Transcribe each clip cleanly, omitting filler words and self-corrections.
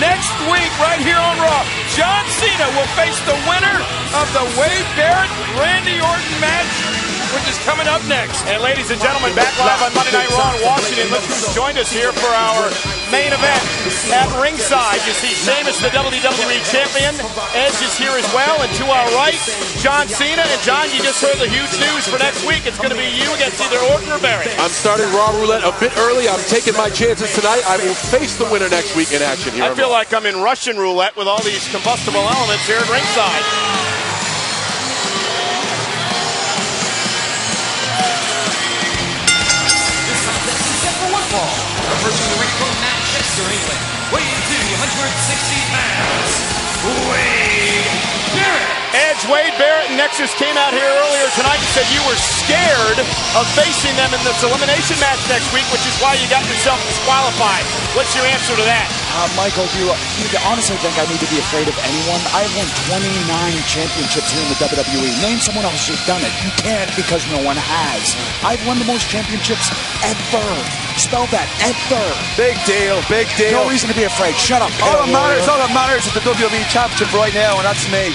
next week right here on Raw, John Cena will face the winner of the Wade Barrett-Randy Orton match, which is coming up next. And ladies and gentlemen, back live on Monday Night Raw in Washington. Look who's joined us here for our main event at ringside. You see Sheamus, the WWE Champion. Edge is here as well. And to our right, John Cena. And John, you just heard the huge news for next week. It's going to be you against either Orton or Barrett. I'm starting Raw Roulette a bit early. I'm taking my chances tonight. I will face the winner next week in action here. I feel like I'm in Russian roulette with all these combustible elements here at ringside. Approaching the ring from Manchester, England, weighing 260 pounds, Wade Barrett. Edge, Wade Barrett, and Nexus came out here earlier tonight and said you were scared of facing them in this elimination match next week, which is why you got yourself disqualified. What's your answer to that? Michael, do you honestly think I need to be afraid of anyone? I've won 29 championships here in the WWE. Name someone else who's done it. You can't because no one has. I've won the most championships ever. Spell that, ever. Big deal, big deal. No reason to be afraid. Shut up. All that matters is the WWE Championship right now, and that's me.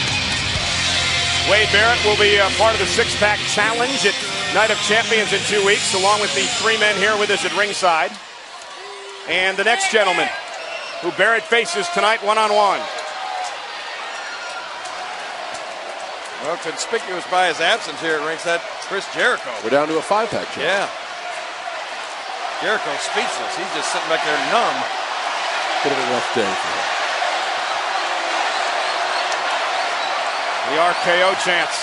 Wade Barrett will be part of the six-pack challenge at Night of Champions in 2 weeks, along with the three men here with us at ringside. And the next gentleman, who Barrett faces tonight one-on-one. Well, conspicuous by his absence here at ringside, Chris Jericho. We're down to a five-pack challenge. Yeah. Jericho's speechless. He's just sitting back there numb. Bit of a rough day for him. The RKO chants.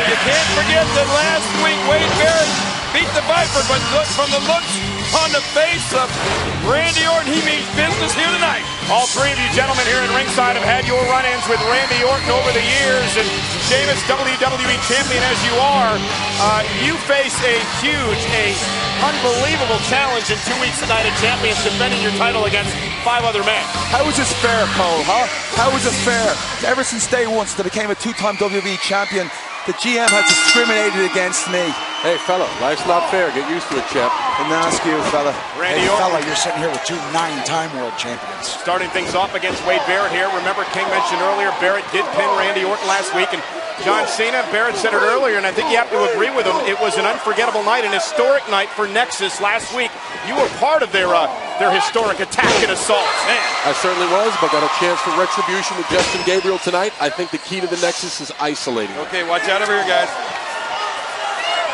You can't forget that last week Wade Barrett beat the Viper, but look, from the looks on the face of Randy Orton, he means business here tonight. All three of you gentlemen here at ringside have had your run-ins with Randy Orton over the years, and Sheamus, WWE Champion as you are, you face a huge, unbelievable challenge in 2 weeks tonight at Champions, defending your title against 5 other men. How is this fair, Cole, huh? How is it fair? Ever since day one, since I became a two-time WWE champion, the GM has discriminated against me. Hey, fella, life's not fair. Get used to it, champ. And ask you, fella. Randy Hey, Orton. fella, you're sitting here with 2 9-time world champions. Starting things off against Wade Barrett here. Remember, King mentioned earlier, Barrett did pin Randy Orton last week, and John Cena, Barrett said it earlier, and I think you have to agree with him. It was an unforgettable night, an historic night for Nexus last week. You were part of their historic attack and assault. Man. I certainly was, but got a chance for retribution with Justin Gabriel tonight. I think the key to the Nexus is isolating. Okay, watch out over here, guys.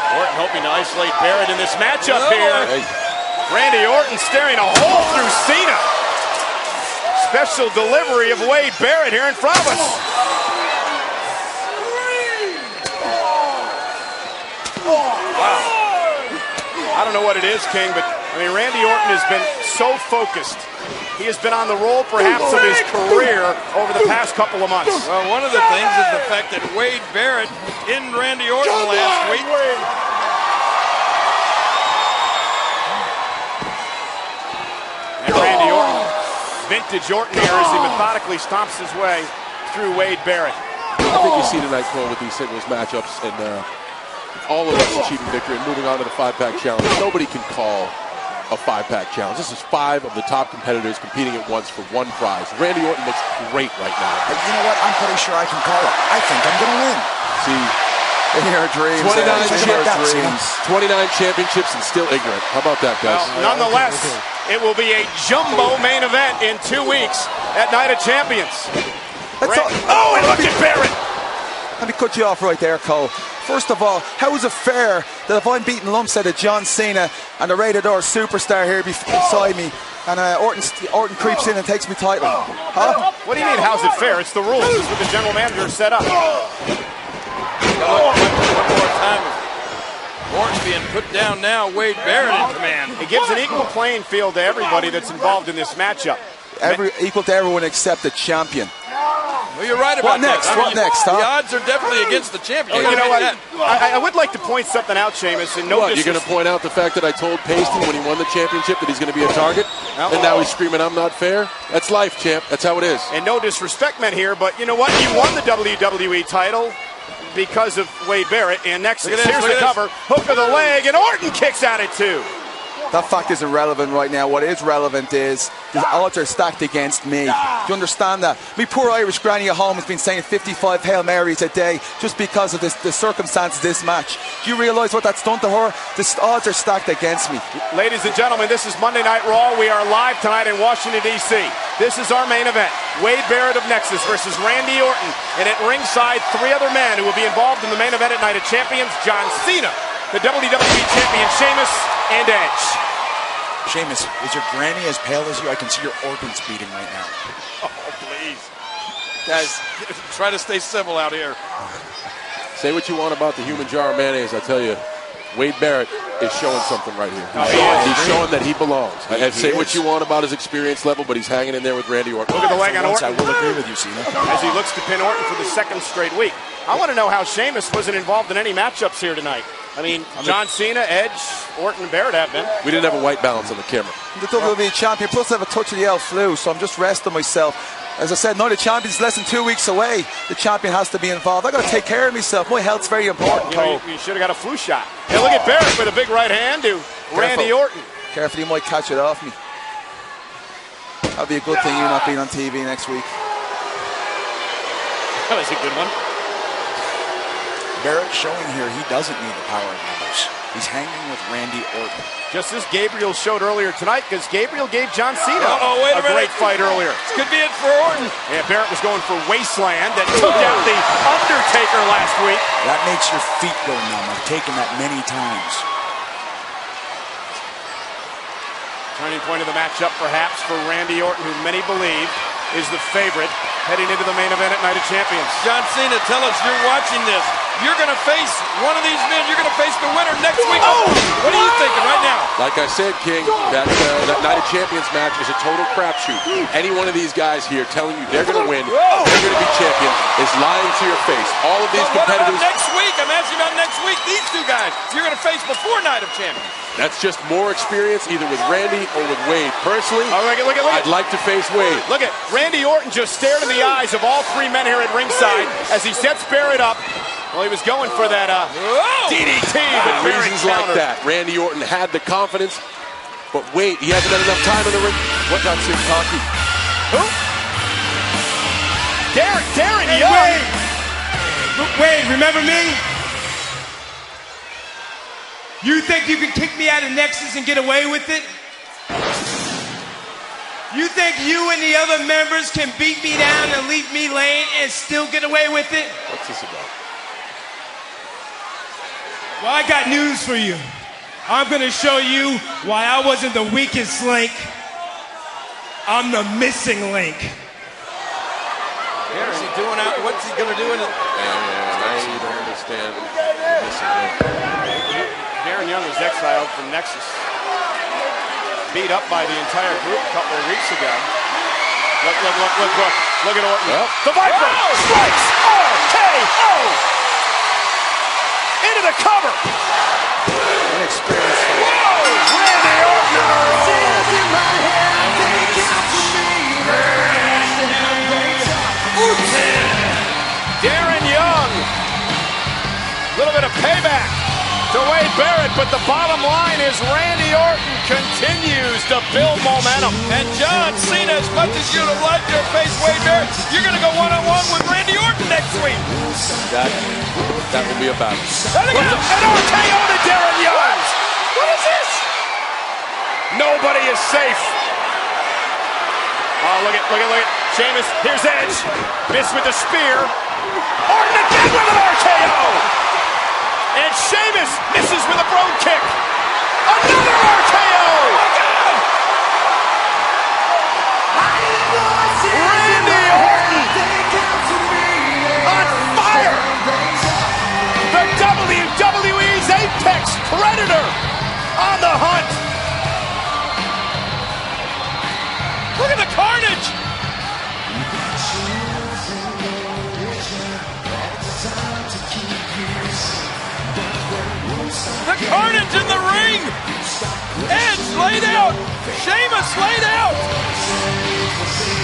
Orton hoping to isolate Barrett in this matchup here. Hey. Randy Orton staring a hole through Cena. Special delivery of Wade Barrett here in front of us. Wow. I don't know what it is, King, but I mean, Randy Orton has been so focused. He has been on the roll, perhaps, of his career over the past couple of months. Well, one of the things is the fact that Wade Barrett pinned Randy Orton last week. And Randy Orton, vintage Orton here as he methodically stomps his way through Wade Barrett. I think you see tonight, Cole, with these singles matchups and all of us achieving victory and moving on to the five-pack challenge. Nobody can call a five-pack challenge. This is 5 of the top competitors competing at once for one prize. Randy Orton looks great right now. You know what? I'm pretty sure I can call it. I think I'm going to win. See, In your dreams. 29 championships and still ignorant. How about that, guys? Well, nonetheless, it will be a jumbo main event in 2 weeks at Night of Champions. Oh, and look at Barrett. Let me cut you off right there, Cole. First of all, how is it fair that if I'm beating lumps out of John Cena and the Rated R superstar here beside me, and Orton creeps in and takes me title? Huh? What do you mean, how's it fair? It's the rules. It's what the general manager set up. One more time. Orton's being put down now. Wade Barrett in command. It gives an equal playing field to everybody that's involved in this matchup. Equal to everyone except the champion. Well, you're right about What next? that. What next, huh? The odds are definitely against the champion. You know what? I would like to point something out, Sheamus. And no What, you're going to point out the fact that I told Pasty when he won the championship that he's going to be a target? Oh. And now he's screaming, I'm not fair? That's life, champ. That's how it is. And no disrespect meant here, but you know what? You won the WWE title because of Wade Barrett and Nexus. Look at this, Here's look the at cover. Hook of the leg, and Orton kicks at it too. That fact isn't relevant right now. What is relevant is the odds are stacked against me. Do you understand that? Me poor Irish granny at home has been saying 55 Hail Marys a day just because of the circumstances of this match. Do you realise what that's done to her? The odds are stacked against me. Ladies and gentlemen, this is Monday Night Raw. We are live tonight in Washington, D.C. This is our main event. Wade Barrett of Nexus versus Randy Orton. And at ringside, 3 other men who will be involved in the main event at Night of Champions: John Cena, the WWE Champion Sheamus, and Edge. Sheamus, is your granny as pale as you? I can see your organs beating right now. Oh, please. Guys, try to stay civil out here. Say what you want about the human jar of mayonnaise. I tell you, Wade Barrett is showing something right here. He's showing that he belongs. Say what you want about his experience level, but he's hanging in there with Randy Orton. Look at the leg on Once Orton. I will agree with you, Cena. As he looks to pin Orton for the 2nd straight week. I want to know how Sheamus wasn't involved in any matchups here tonight. I mean, John Cena, Edge, Orton, and Barrett have been. We didn't have a white balance on the camera. The WWE champion, plus I have a touch of the L flu, so I'm just resting myself. As I said, Night of Champions less than 2 weeks away. The champion has to be involved. I got to take care of myself. My health's very important, You know, you should have got a flu shot. Hey, look at Barrett with a big right hand to Randy Orton. Careful, you might catch it off me. That'll be a good thing, you not being on TV next week. That was a good one. Barrett showing here he doesn't need the power of numbers. He's hanging with Randy Orton. Just as Gabriel showed earlier tonight, because Gabriel gave John Cena wait a minute. great fight earlier. This could be it for Orton. Yeah, Barrett was going for Wasteland that took out the Undertaker last week. That makes your feet go numb. I've taken that many times. Turning point of the matchup, perhaps, for Randy Orton, who many believe is the favorite heading into the main event at Night of Champions. John Cena, tell us you're watching this. You're going to face one of these men. You're going to face the winner next week. What are you thinking right now? Like I said, King, that Night of Champions match is a total crapshoot. Any one of these guys here telling you they're going to win, they're going to be champion, is lying to your face. All of these What about competitors. next week? I'm asking about next week. These 2 guys you're going to face before Night of Champions. That's just more experience either with Randy or with Wade. Personally, Look at. I'd like to face Wade. Look at Randy Orton just stared in the eyes of all 3 men here at ringside as he sets Barrett up. Well, he was going for that DDT, but For Barrett reasons like countered. that, Randy Orton had the confidence, but Wade, he hasn't had enough time in the ring. What got Sim cocky? Who? Darren Young. Wade, remember me? You think you can kick me out of Nexus and get away with it? You think you and the other members can beat me down and leave me laying and still get away with it? What's this about? Well, I got news for you. I'm going to show you why I wasn't the weakest link. I'm the missing link. What's he doing out? What's he going to do in it? I don't understand. Darren Young was exiled from Nexus. Beat up by the entire group a couple of weeks ago. Look at Orton. Well. The Viper strikes RKO into the cover. Inexperienced. Randy Orton on a roll. Darren Young. A little bit of payback to Wade Barrett, but the bottom line is Randy Orton continues to build momentum. And John Cena, as much as you'd have liked to face Wade Barrett, you're going to go one-on-one with Randy Orton next week. That will be a battle. An RKO to Darren Young. What is this? Nobody is safe. Oh, look at. Sheamus, here's Edge. Missed with the spear. Orton again with an RKO. And Sheamus misses with a brogue kick. Another RKO. Oh my God. Randy Orton on fire. The WWE's Apex Predator on the hunt. Look at the carnage. carnage in the ring. Edge laid out. Sheamus laid out.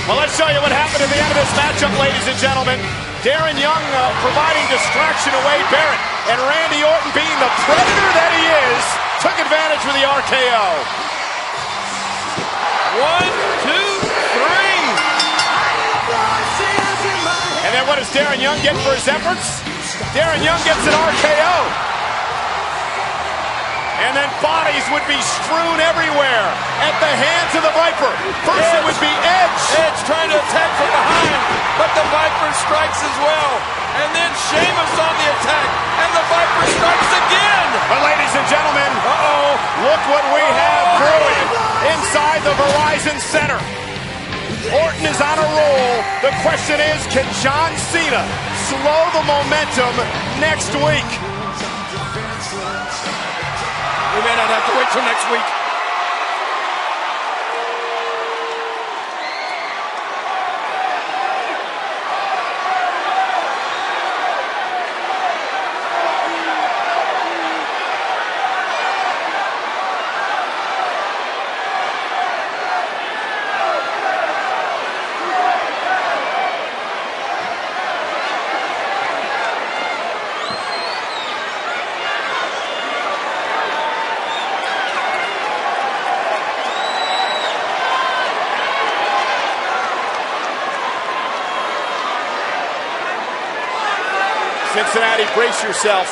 Well, let's show you what happened at the end of this matchup, ladies and gentlemen. Darren Young providing distraction to Wade Barrett, and Randy Orton, being the predator that he is, took advantage with the RKO. 1, 2, 3. And then what does Darren Young get for his efforts? Darren Young gets an RKO. And then bodies would be strewn everywhere at the hands of the Viper. First it would be Edge. Edge trying to attack from behind, but the Viper strikes as well. And then Sheamus on the attack, and the Viper strikes again. But ladies and gentlemen, look what we have brewing inside the Verizon Center. Orton is on a roll. The question is, can John Cena slow the momentum next week? We may not have to wait till next week. Cincinnati, brace yourself.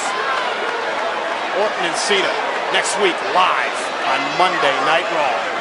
Orton and Cena next week live on Monday Night Raw.